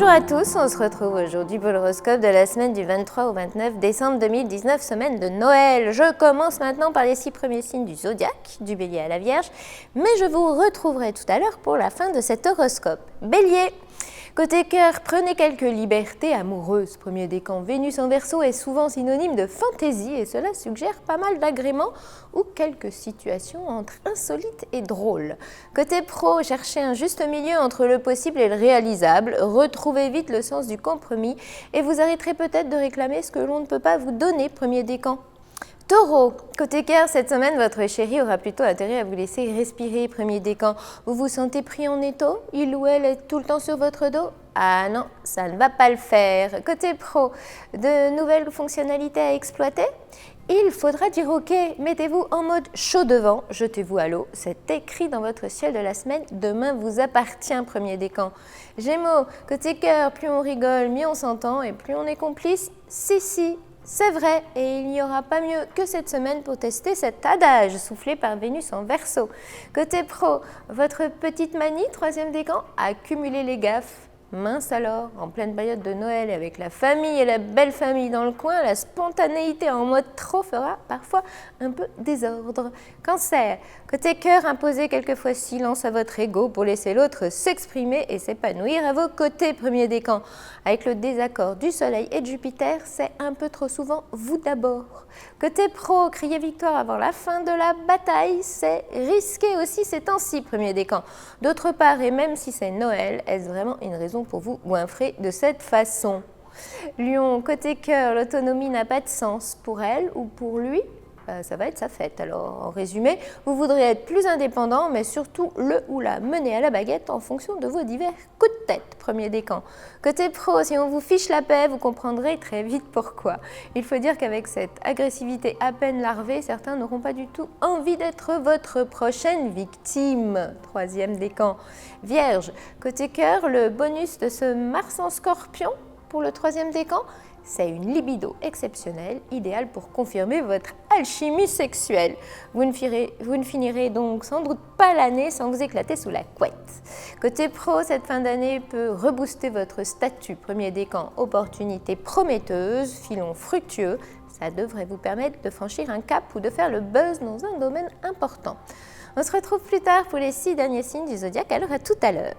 Bonjour à tous, on se retrouve aujourd'hui pour l'horoscope de la semaine du 23 au 29 décembre 2019, semaine de Noël. Je commence maintenant par les 6 premiers signes du zodiaque, du Bélier à la Vierge, mais je vous retrouverai tout à l'heure pour la fin de cet horoscope. Bélier, côté cœur, prenez quelques libertés amoureuses. Premier décan, Vénus en Verseau est souvent synonyme de fantaisie et cela suggère pas mal d'agréments ou quelques situations entre insolites et drôles. Côté pro, cherchez un juste milieu entre le possible et le réalisable. Retrouvez vite le sens du compromis et vous arrêterez peut-être de réclamer ce que l'on ne peut pas vous donner. Premier décan. Taureau, côté cœur, cette semaine, votre chéri aura plutôt intérêt à vous laisser respirer. Premier décan, vous vous sentez pris en étau? Il ou elle est tout le temps sur votre dos? Ah non, ça ne va pas le faire. Côté pro, de nouvelles fonctionnalités à exploiter? Il faudra dire ok, mettez-vous en mode chaud devant, jetez-vous à l'eau. C'est écrit dans votre ciel de la semaine, demain vous appartient. Premier décan. Gémeaux, côté cœur, plus on rigole, mieux on s'entend et plus on est complice. Si. C'est vrai, et il n'y aura pas mieux que cette semaine pour tester cet adage soufflé par Vénus en Verseau. Côté pro, votre petite manie, troisième décan, accumuler les gaffes. Mince alors, en pleine période de Noël avec la famille et la belle famille dans le coin, la spontanéité en mode trop fera parfois un peu désordre. Cancer, côté cœur, imposez quelquefois silence à votre ego pour laisser l'autre s'exprimer et s'épanouir à vos côtés. Premier décan, avec le désaccord du Soleil et de Jupiter, c'est un peu trop souvent vous d'abord. Côté pro, crier victoire avant la fin de la bataille, c'est risqué aussi ces temps-ci. Premier décan. D'autre part, et même si c'est Noël, est-ce vraiment une raison pour vous goinfrer de cette façon? Lion, côté cœur, l'autonomie n'a pas de sens pour elle ou pour lui. Ça va être sa fête. Alors, en résumé, vous voudrez être plus indépendant, mais surtout le ou la mener à la baguette en fonction de vos divers coups de tête. Premier décan. Côté pro, si on vous fiche la paix, vous comprendrez très vite pourquoi. Il faut dire qu'avec cette agressivité à peine larvée, certains n'auront pas du tout envie d'être votre prochaine victime. Troisième décan. Vierge, côté cœur, le bonus de ce Mars en Scorpion pour le troisième décan, c'est une libido exceptionnelle, idéale pour confirmer votre alchimie sexuelle. Vous ne finirez donc sans doute pas l'année sans vous éclater sous la couette. Côté pro, cette fin d'année peut rebooster votre statut. Premier décan, opportunité prometteuse, filon fructueux. Ça devrait vous permettre de franchir un cap ou de faire le buzz dans un domaine important. On se retrouve plus tard pour les 6 derniers signes du zodiaque. Alors à tout à l'heure.